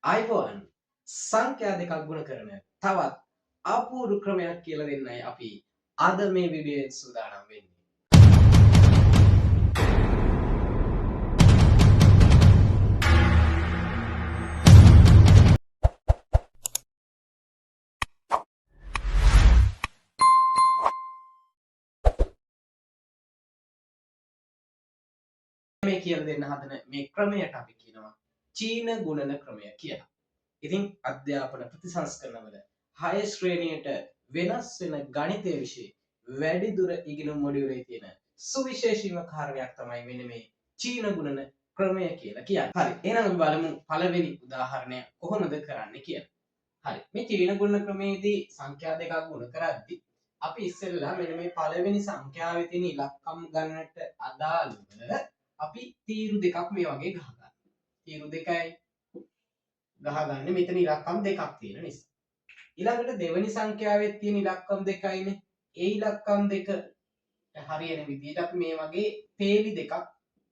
iPhone සංඛ්‍යා දෙකක් ගුණ කරන තවත් අපූර්ව ක්‍රමයක් කියලා දෙන්නයි අපි අද මේ වීඩියෝෙන් සූදානම් වෙන්නේ. මේ කියලා දෙන්න හදන මේ ක්‍රමයට අපි කියනවා චීන ගුණන ක්‍රමය කියලා. ඉතින් අධ්‍යාපන ප්‍රතිසංස්කරණවල 6 ශ්‍රේණියට වෙනස් වෙන ගණිතය વિશે වැඩිදුර ඉගෙනුම් මොඩියුලේ තියෙන සුවිශේෂීම කාරණයක් තමයි මෙන්න මේ චීන ගුණන ක්‍රමය කියලා කියන්නේ. හරි. එහෙනම් අපි බලමු පළවෙනි උදාහරණය කොහොමද කරන්නේ කියලා. හරි. මේ චීන ගුණන ක්‍රමයේදී සංඛ්‍යා දෙකක් ගුණ කරද්දී අපි ඉස්සෙල්ලා මෙන්න මේ පළවෙනි සංඛ්‍යාවේ තියෙන ඉලක්කම් ගන්නට අදාළව අපි තීරු දෙකක් මේ වගේ ගහගන්නවා. තීරු දෙකයි ගහගන්නේ මෙතන ඉලක්කම් දෙකක් තියෙන නිසා. ඊළඟට දෙවෙනි සංඛ්‍යාවේ තියෙන ඉලක්කම් දෙකයිනේ. ඒ ඉලක්කම් දෙක හරියන විදිහට අපි මේ වගේ පේලි දෙකක්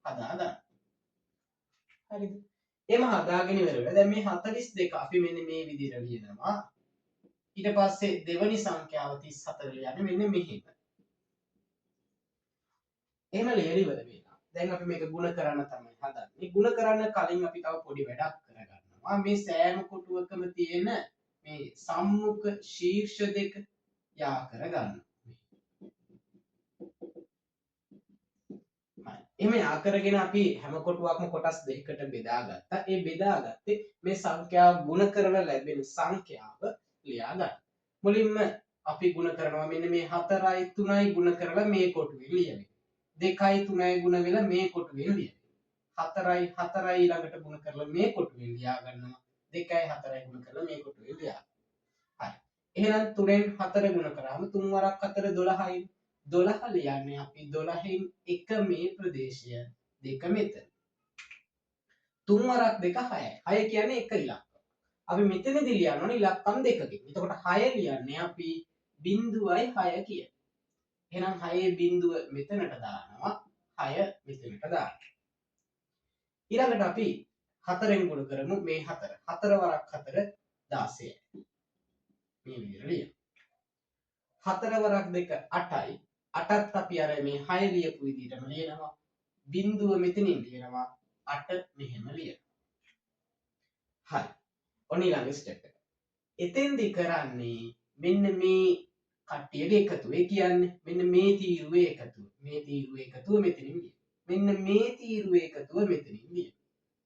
හදාගන්නවා. හරිද? එම හදාගෙන ඉවරලා දැන් මේ 42 අපි මෙන්න මේ විදිහට ලියනවා. ඊට පස්සේ දෙවෙනි සංඛ්‍යාව 34 ලියන්නේ මෙන්න මෙහෙම. එහෙම ලියලා ඉවර වෙනවා. දැන් අපි මේක ಗುಣ කරන්න තමයි හදන්නේ. ಗುಣ කරන්න කලින් අපි තව පොඩි වැඩක් කරගන්නවා. මේ සෑම කොටුවකම තියෙන මේ සම්මුඛ ශීර්ෂ දෙක යා කරගන්න. එහෙම යා කරගෙන අපි හැම කොටුවක්ම කොටස් දෙකකට බෙදාගත්තා. ඒ බෙදාගත්තේ මේ සංඛ්‍යාව ಗುಣ කරලා ලැබෙන සංඛ්‍යාව ලියා ගන්න. මුලින්ම අපි ಗುಣ කරනවා මෙන්න මේ 4යි 3යි ಗುಣ කරලා මේ කොටුවේ ලියන්නේ. 2යි 3යි ಗುಣ වෙලා මේ කොටුවේ ලියන්නේ. 4යි 4යි ඊළඟට ಗುಣ කරලා මේ කොටුවේ ලියා ගන්නවා. 2යි 4යි ಗುಣ කරලා මේ කොටුවේ ලියා. හරි. එහෙනම් 3ෙන් 4 ಗುಣ කරාම 3 වරක් 4 12යි. 12 ලියන්නේ අපි 12න් 1 මේ ප්‍රදේශය 2 මෙතන. 3 වරක් 2 6යි. 6 කියන්නේ 1 ඉලක්කම. අපි මෙතනදී ලියන්න ඕනේ ඉලක්කම් දෙකකින්. එතකොට 6 ලියන්නේ අපි 0.6 කියන. එහෙනම් 6 බිඳුව මෙතනට දානවා 6 මෙතනට දානවා. ඊළඟට අපි 4ෙන් ගුණ කරමු මේ 4. 4 වරක් 4 16යි. මේ විදිහට ලියමු. 4 වරක් 2 8යි. 8ත් අපි අර මේ 6 ලියපු විදිහටම ලියනවා. බිඳුව මෙතනින් ලියනවා 8 මෙහෙම ලියනවා. හරි. ඔන්න ඊළඟ ස්ටෙප් එක. එතෙන්දි කරන්නේ මෙන්න මේ කට්ටියගේ එකතුව. ඒ කියන්නේ මෙන්න මේ තීරුවේ එකතුව. මේ තීරුවේ එකතුව මෙතනින් ලියන. මෙන්න මේ තීරුවේ එකතුව මෙතනින් ලියන.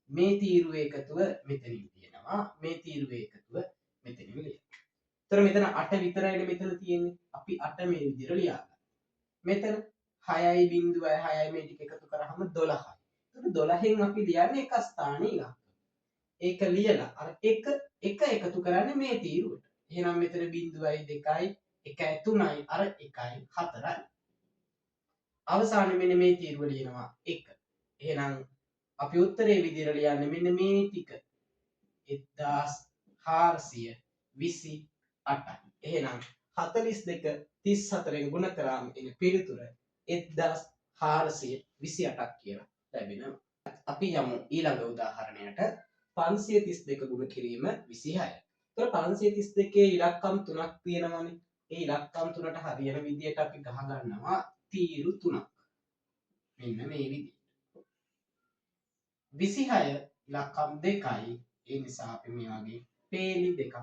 මේ තීරුවේ එකතුව මෙතනින් ලියනවා. මේ තීරුවේ එකතුව මෙතනින් ලියන. ඒතර මෙතන 8 විතරයිනේ මෙතන තියෙන්නේ. අපි 8 මේ විදිහට ලියා ගන්න. මෙතන 6යි බිඳුවයි 6යි මේ ටික එකතු කරාම 12යි. ඒතර 12න් අපි ලියන්නේ එක ස්ථානයේ ඉලක්ක. ඒක ලියලා අර එක එකතු කරන්නේ මේ තීරුවට. එහෙනම් මෙතන බිඳුවයි 2යි 1යි 3යි අර 1යි 4යි. අවසානයේ මෙන්න මේ තීරුව ලියනවා 1. එහෙනම් අපි උත්තරේ විදිහට ලියන්නේ මෙන්න මේ ටික 1428යි. එහෙනම් 42 34ෙන් ගුණ කරාම එන පිළිතුර 1428ක් කියලා ලැබෙනවා. අපි යමු ඊළඟ උදාහරණයට 532 ගුණ කිරීම 26. ඒතර 532 ඉලක්කම් 3ක් තියෙනවානේ. ඒ ඉලක්කම් 3ට හරියන විදිහට අපි ගහ ගන්නවා තීරු 3ක්. මෙන්න මේ විදිහට. 26 ඉලක්කම් 2යි. ඒ නිසා අපි මේ වගේ පේලි දෙකක්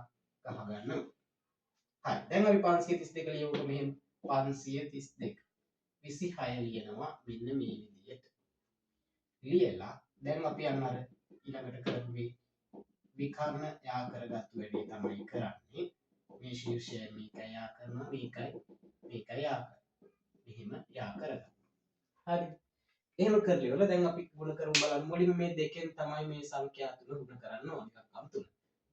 ගහ ගන්නවා. හරි. දැන් අපි 532 ලියවුවා මෙහෙම 532. 26 ලියනවා මෙන්න මේ විදිහට. ලියලා දැන් අපි අන්න අර ඊළඟට කරපු විකර්ණ යා කරගත්තු වැඩේ තමයි කරන්නේ. මේ ශීර්ෂය මේකයි යා කරනවා මේකයි යා කරනවා. මෙහෙම යා කරගන්න. හරි. එහෙම කරලිවල දැන් අපි ගුණ කරමු බලන්න. මුලින්ම මේ දෙකෙන් තමයි මේ සංඛ්‍යා තුන ගුණ කරන්න ඕනේ. ඉලක්කම් තුන.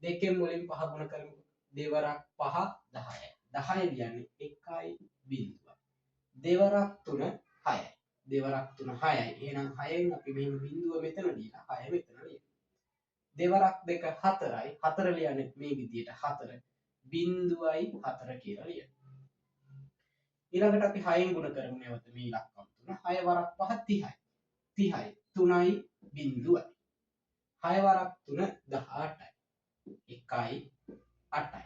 දෙකෙන් මුලින් 5 ගුණ කරමු. දෙවරක් 5 10යි. 10 ලියන්නේ 1යි බිඳුවයි. දෙවරක් 3 6යි. දෙවරක් 3 6යි. එහෙනම් 6න් අපි මෙහෙම බිඳුව මෙතන දීලා 6 මෙතන ලියනවා. දෙවරක් 2 4යි. 4 ලියන්නේ මේ විදිහට 4 බිඳුවයි 4 කියලා ලියනවා. ඊළඟට අපි 6න් ගුණ කරමු නැවත මේ ඉලක්කම් තුන. 6 වරක් 5 30යි. 30යි. 3යි බිඳුවයි. 6 වරක් 3 18යි. 1යි 8යි.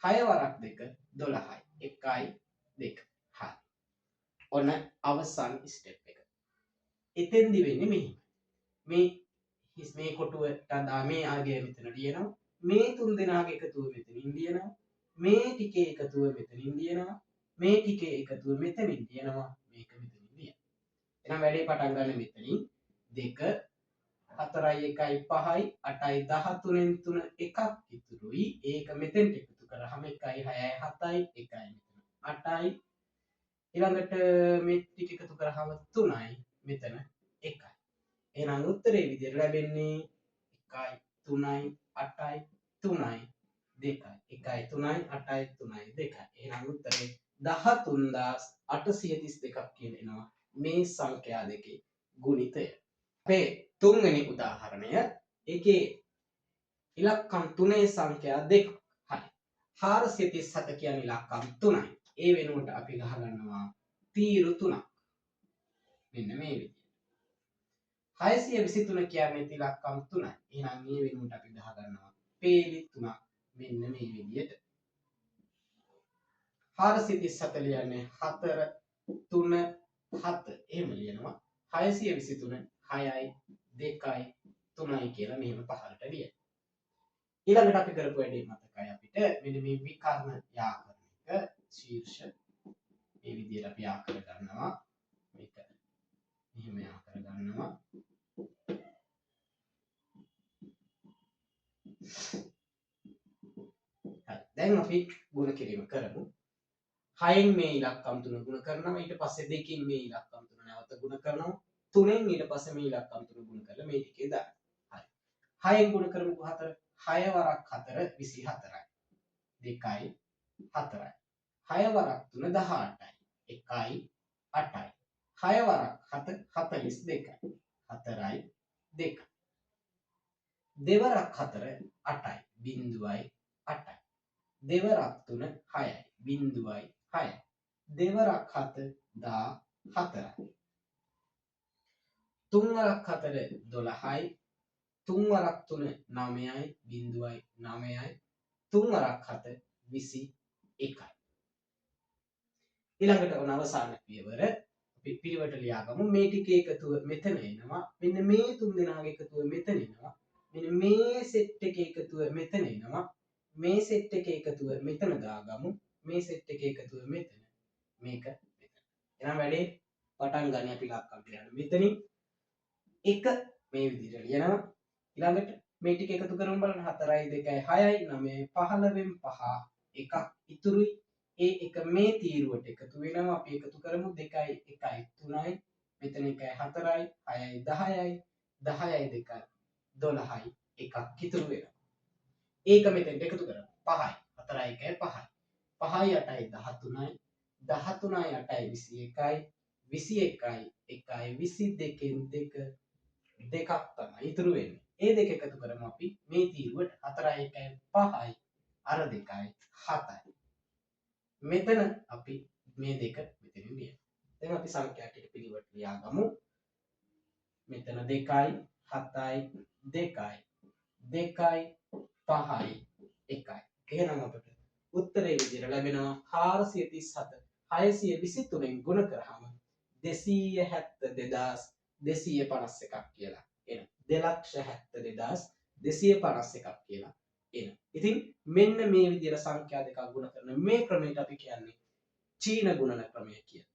6 වරක් 2 12යි. 1යි 2. හරි. ඔන්න අවසන් ස්ටෙප් එක. එතෙන්දි වෙන්නේ මෙහෙම. මේ කොටුවට මේ ආගය මෙතන ලියනවා. මේ තුන් දෙනාගේ එකතුව මෙතනින් ලියනවා. මේ ටිකේ එකතුව මෙතනින් ලියනවා. මේ ටිකේ එකතුව මෙතනින් ලියනවා. මේක මෙතනින් ලියනවා. එහෙනම් වැඩේ පටන් ගන්න මෙතනින් 2 4යි 1යි 5යි 8යි 13න් 3 එකක් ඉතුරුයි. ඒක මෙතෙන්ට එකතු කරාම 1යි 6යි 7යි 1යි මෙතන 8යි. ඊළඟට මේ ටික එකතු කරාම 3යි මෙතන 1යි. එහෙනම් උත්තරේ විදිහට ලැබෙන්නේ 1යි 3යි 8යි 3යි 2යි. 1යි 3යි 8යි 3යි 2යි. එහෙනම් උත්තරේ 13832ක් කියන එනවා මේ සංඛ්‍යා දෙකේ ගුණිතය. අපේ තුන්වෙනි උදාහරණය ඒකේ ඉලක්කම් 3 සංඛ්‍යා දෙක. හරි. 437 කියන්නේ ඉලක්කම් 3යි. ඒ වෙනුවට අපි ගහගන්නවා තීරු 3ක්. මෙන්න මේ විදිහට. 623 කියන්නේ ඉලක්කම් 3යි. එහෙනම් මේ වෙනුවට අපි ගහගන්නවා පේලි 3ක්. මෙන්න මේ විදිහට. 437 ලියන්නේ 4 3 7 එහෙම ලියනවා. 623 6යි 2යි 3යි කියලා මෙහෙම පහළට ලියන්න. ඊළඟට අපි කරපු වැඩේ මතකයි අපිට මෙන්න මේ විකර්ණ යා කරන එක ශීර්ෂ මේ විදිහට අපි යා කර ගන්නවා. මේක මෙහෙම යා කර ගන්නවා. හරි. දැන් අපි ගුණ කිරීම කරමු. 6න් මේ ඉලක්කම් 3 ගුණ කරනවා. ඊට පස්සේ 2කින් මේ ඉලක්කම් 3 නැවත ගුණ කරනවා. 3න් ඊට පස්සේ මේ ඉලක්කම් 3 ගුණ කරලා මේ ටිකේ දාන්න. හරි. 6න් ගුණ කරමුකෝ 4. 6 වරක් 4 24යි. 2යි 4යි. 6 වරක් 3 18යි. 1යි 8යි. 6 වරක් 7 42යි. 4යි 2යි. දෙවරක් 4 8යි. බිංදුවයි 8යි. දෙවරක් 3 6යි. බිංදුවයි 6යි. දෙවරක් 7 14යි. තුන්වරක් 4 12යි. තුන්වරක් 3 9යි. බිංදුවයි 9යි. තුන්වරක් 7 21යි. ඊළඟට ඔන්න අවසාන පියවර අපි පිළිවෙලට ලියාගමු. මේ ටිකේ එකතුව මෙතන එනවා. මෙන්න මේ තුන් දෙනාගේ එකතුව මෙතන එනවා. මෙන්න මේ සෙට් එකේ එකතුව මෙතන එනවා. මේ සෙට් එකේ එකතුව මෙතන දාගමු. මේ සෙට් එකේ එකතුව මෙතන. මේක මෙතන. එහෙනම් වැඩේ පටන් ගන්න අපි ඉලක්කම් ලියන්න. මෙතනින් 1 මේ විදිහට ලියනවා. ඊළඟට මේ ටික එකතු කරමු බලන්න 4යි 2යි 6යි 9යි 15න් 5 එකක් ඉතුරුයි. ඒ එක මේ තීරුවට එකතු වෙනවා. අපි එකතු කරමු 2යි 1යි 3යි මෙතන 1යි 4යි 6යි 10යි 10යි 2යි 12යි එකක් ඉතුරු වෙනවා. ඒක මෙතෙන්ට එකතු කරමු 5යි 4යි 1යි 5යි 5යි 8යි 13යි 13යි 8යි 21යි 21යි 1යි 22න් 2 දෙකක් තමයි ඉතුරු වෙන්නේ. ඒ දෙක එකතු කරමු අපි මේ තීරුවට 4යි 1යි 5යි අර 2යි 7යි. මෙතන අපි මේ දෙක මෙතනින් ලියමු. දැන් අපි සංඛ්‍යා ටික පිළිවෙලට ලියාගමු. මෙතන 2යි 7යි 2යි 2යි 5යි 1යි. එහෙනම් අපිට උත්තරේ විදිහට ලැබෙනවා 437 623න් ගුණ කරාම 272251 කියලා. එහෙනම් 272251 කියලා. එනවා. ඉතින් මෙන්න මේ විදිහට සංඛ්‍යා දෙකක් ගුණ කරන මේ ක්‍රමයට අපි කියන්නේ චීන ගුණන ක්‍රමය කියලා.